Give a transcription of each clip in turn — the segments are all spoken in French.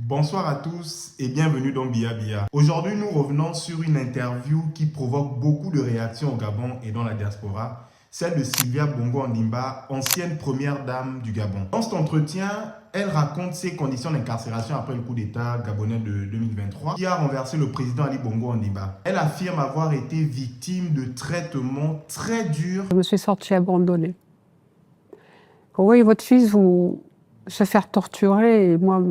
Bonsoir à tous et bienvenue dans Bia Bia. Aujourd'hui, nous revenons sur une interview qui provoque beaucoup de réactions au Gabon et dans la diaspora, celle de Sylvia Bongo Ondimba, ancienne première dame du Gabon. Dans cet entretien, elle raconte ses conditions d'incarcération après le coup d'État gabonais de 2023 qui a renversé le président Ali Bongo Ondimba. Elle affirme avoir été victime de traitements très durs. Je me suis sentie abandonnée. Vous voyez votre fils se faire torturer et moi,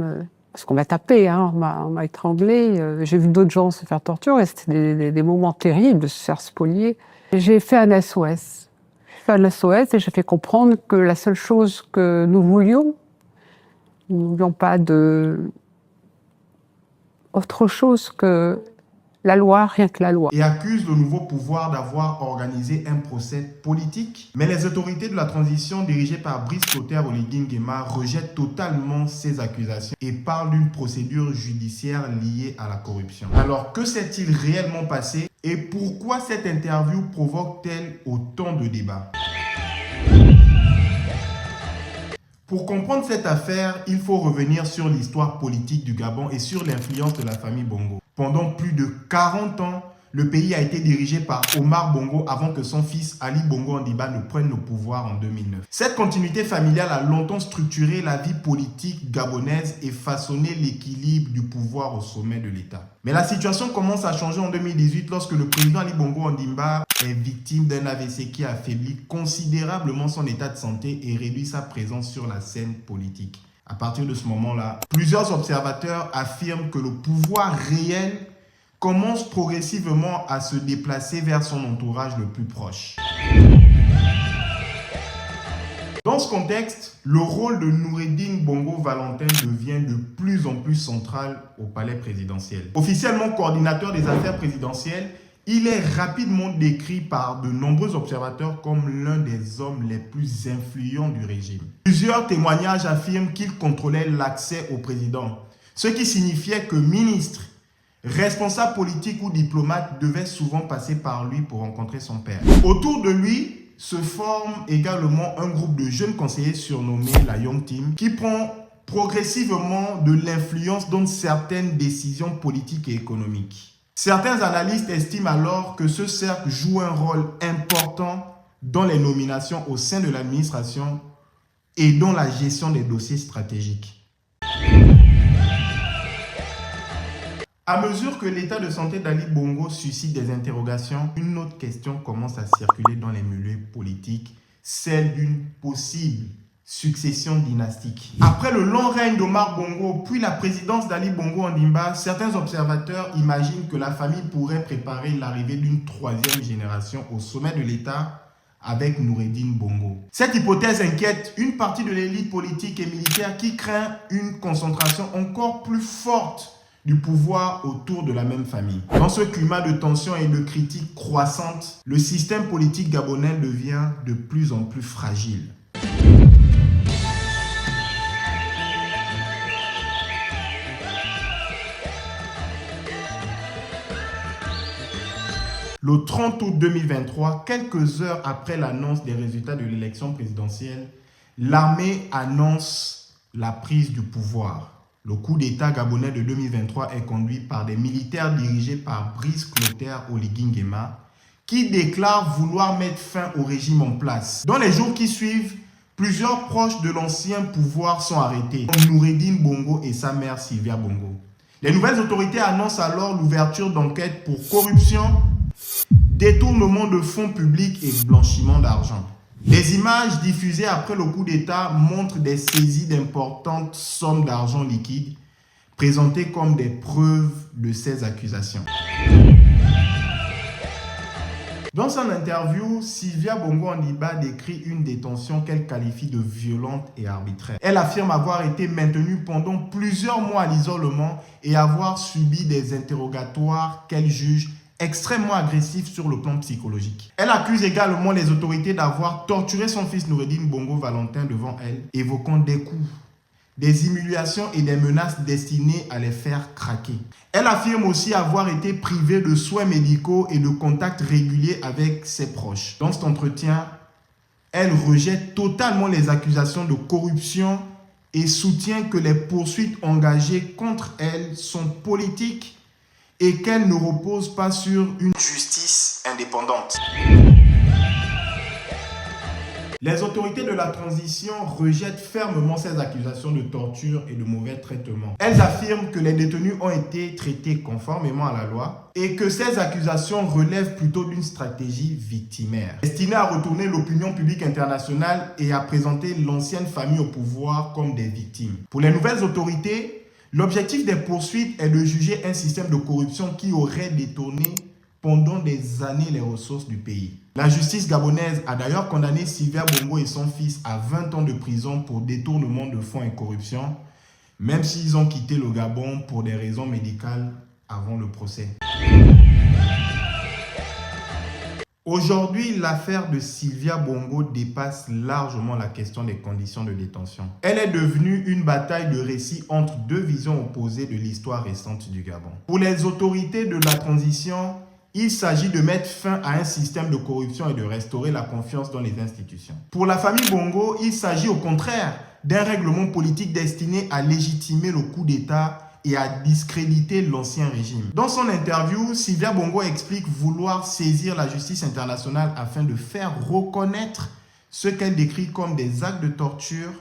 parce qu'on m'a tapé, hein, on m'a étranglé. J'ai vu d'autres gens se faire torturer. C'était des moments terribles de se faire spolier. J'ai fait un SOS. J'ai fait un SOS et j'ai fait comprendre que la seule chose que nous voulions pas autre chose que la loi, rien que la loi. Et accuse le nouveau pouvoir d'avoir organisé un procès politique. Mais les autorités de la transition dirigées par Brice Clotaire Oligui Nguema rejettent totalement ces accusations et parlent d'une procédure judiciaire liée à la corruption. Alors que s'est-il réellement passé et pourquoi cette interview provoque-t-elle autant de débats? Pour comprendre cette affaire, il faut revenir sur l'histoire politique du Gabon et sur l'influence de la famille Bongo. Pendant plus de 40 ans, le pays a été dirigé par Omar Bongo avant que son fils Ali Bongo Ondimba ne prenne le pouvoir en 2009. Cette continuité familiale a longtemps structuré la vie politique gabonaise et façonné l'équilibre du pouvoir au sommet de l'État. Mais la situation commence à changer en 2018 lorsque le président Ali Bongo Ondimba est victime d'un AVC qui affaiblit considérablement son état de santé et réduit sa présence sur la scène politique. À partir de ce moment-là, plusieurs observateurs affirment que le pouvoir réel commence progressivement à se déplacer vers son entourage le plus proche. Dans ce contexte, le rôle de Noureddine Bongo Valentin devient de plus en plus central au palais présidentiel. Officiellement coordinateur des affaires présidentielles, il est rapidement décrit par de nombreux observateurs comme l'un des hommes les plus influents du régime. Plusieurs témoignages affirment qu'il contrôlait l'accès au président, ce qui signifiait que ministres, responsables politiques ou diplomates devaient souvent passer par lui pour rencontrer son père. Autour de lui se forme également un groupe de jeunes conseillers surnommés la Young Team qui prend progressivement de l'influence dans certaines décisions politiques et économiques. Certains analystes estiment alors que ce cercle joue un rôle important dans les nominations au sein de l'administration et dans la gestion des dossiers stratégiques. À mesure que l'état de santé d'Ali Bongo suscite des interrogations, une autre question commence à circuler dans les milieux politiques, celle d'une possible succession dynastique. Après le long règne d'Omar Bongo, puis la présidence d'Ali Bongo Ondimba, certains observateurs imaginent que la famille pourrait préparer l'arrivée d'une troisième génération au sommet de l'État avec Noureddine Bongo. Cette hypothèse inquiète une partie de l'élite politique et militaire qui craint une concentration encore plus forte du pouvoir autour de la même famille. Dans ce climat de tension et de critiques croissantes, le système politique gabonais devient de plus en plus fragile. Le 30 août 2023, quelques heures après l'annonce des résultats de l'élection présidentielle, l'armée annonce la prise du pouvoir. Le coup d'État gabonais de 2023 est conduit par des militaires dirigés par Brice Clotaire Oligui Nguema qui déclarent vouloir mettre fin au régime en place. Dans les jours qui suivent, plusieurs proches de l'ancien pouvoir sont arrêtés, comme Noureddine Bongo et sa mère Sylvia Bongo. Les nouvelles autorités annoncent alors l'ouverture d'enquêtes pour corruption, détournement de fonds publics et blanchiment d'argent. Les images diffusées après le coup d'État montrent des saisies d'importantes sommes d'argent liquide, présentées comme des preuves de ces accusations. Dans son interview, Sylvia Bongo Ondimba décrit une détention qu'elle qualifie de violente et arbitraire. Elle affirme avoir été maintenue pendant plusieurs mois à l'isolement et avoir subi des interrogatoires qu'elle juge extrêmement agressif sur le plan psychologique. Elle accuse également les autorités d'avoir torturé son fils Noureddine Bongo Valentin devant elle, évoquant des coups, des humiliations et des menaces destinées à les faire craquer. Elle affirme aussi avoir été privée de soins médicaux et de contacts réguliers avec ses proches. Dans cet entretien, elle rejette totalement les accusations de corruption et soutient que les poursuites engagées contre elle sont politiques et qu'elles ne reposent pas sur une justice indépendante. Les autorités de la transition rejettent fermement ces accusations de torture et de mauvais traitement. Elles affirment que les détenus ont été traités conformément à la loi et que ces accusations relèvent plutôt d'une stratégie victimaire, destinée à retourner l'opinion publique internationale et à présenter l'ancienne famille au pouvoir comme des victimes. Pour les nouvelles autorités, l'objectif des poursuites est de juger un système de corruption qui aurait détourné pendant des années les ressources du pays. La justice gabonaise a d'ailleurs condamné Sylvia Bongo et son fils à 20 ans de prison pour détournement de fonds et corruption, même s'ils ont quitté le Gabon pour des raisons médicales avant le procès. Aujourd'hui, l'affaire de Sylvia Bongo dépasse largement la question des conditions de détention. Elle est devenue une bataille de récits entre deux visions opposées de l'histoire récente du Gabon. Pour les autorités de la transition, il s'agit de mettre fin à un système de corruption et de restaurer la confiance dans les institutions. Pour la famille Bongo, il s'agit au contraire d'un règlement politique destiné à légitimer le coup d'État et à discréditer l'ancien régime. Dans son interview, Sylvia Bongo explique vouloir saisir la justice internationale afin de faire reconnaître ce qu'elle décrit comme des actes de torture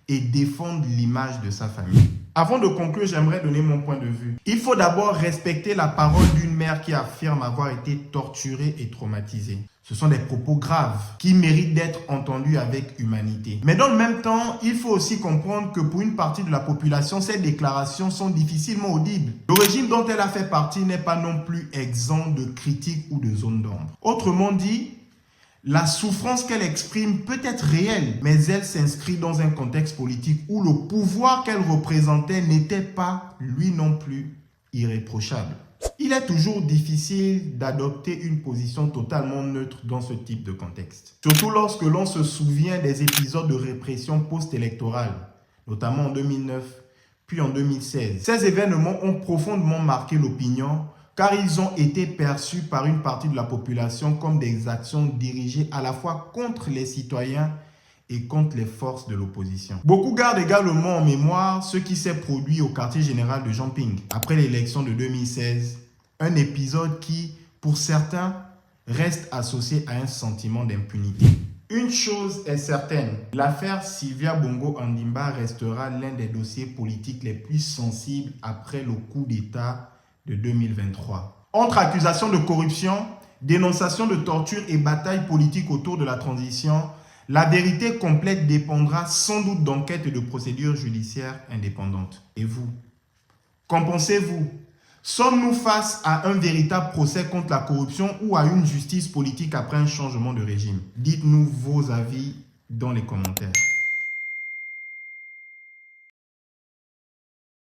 et défendre l'image de sa famille. Avant de conclure, j'aimerais donner mon point de vue. Il faut d'abord respecter la parole d'une mère qui affirme avoir été torturée et traumatisée. Ce sont des propos graves qui méritent d'être entendus avec humanité. Mais dans le même temps, il faut aussi comprendre que pour une partie de la population, ces déclarations sont difficilement audibles. Le régime dont elle a fait partie n'est pas non plus exempt de critiques ou de zones d'ombre. Autrement dit, la souffrance qu'elle exprime peut être réelle, mais elle s'inscrit dans un contexte politique où le pouvoir qu'elle représentait n'était pas, lui non plus, irréprochable. Il est toujours difficile d'adopter une position totalement neutre dans ce type de contexte. Surtout lorsque l'on se souvient des épisodes de répression post-électorale, notamment en 2009, puis en 2016. Ces événements ont profondément marqué l'opinion, car ils ont été perçus par une partie de la population comme des actions dirigées à la fois contre les citoyens et contre les forces de l'opposition. Beaucoup gardent également en mémoire ce qui s'est produit au quartier général de Jean-Ping après l'élection de 2016, un épisode qui, pour certains, reste associé à un sentiment d'impunité. Une chose est certaine, l'affaire Sylvia Bongo Ondimba restera l'un des dossiers politiques les plus sensibles après le coup d'État de 2023. Entre accusations de corruption, dénonciation de torture et bataille politique autour de la transition, la vérité complète dépendra sans doute d'enquêtes et de procédures judiciaires indépendantes. Et vous? Qu'en pensez-vous? Sommes-nous face à un véritable procès contre la corruption ou à une justice politique après un changement de régime? Dites-nous vos avis dans les commentaires.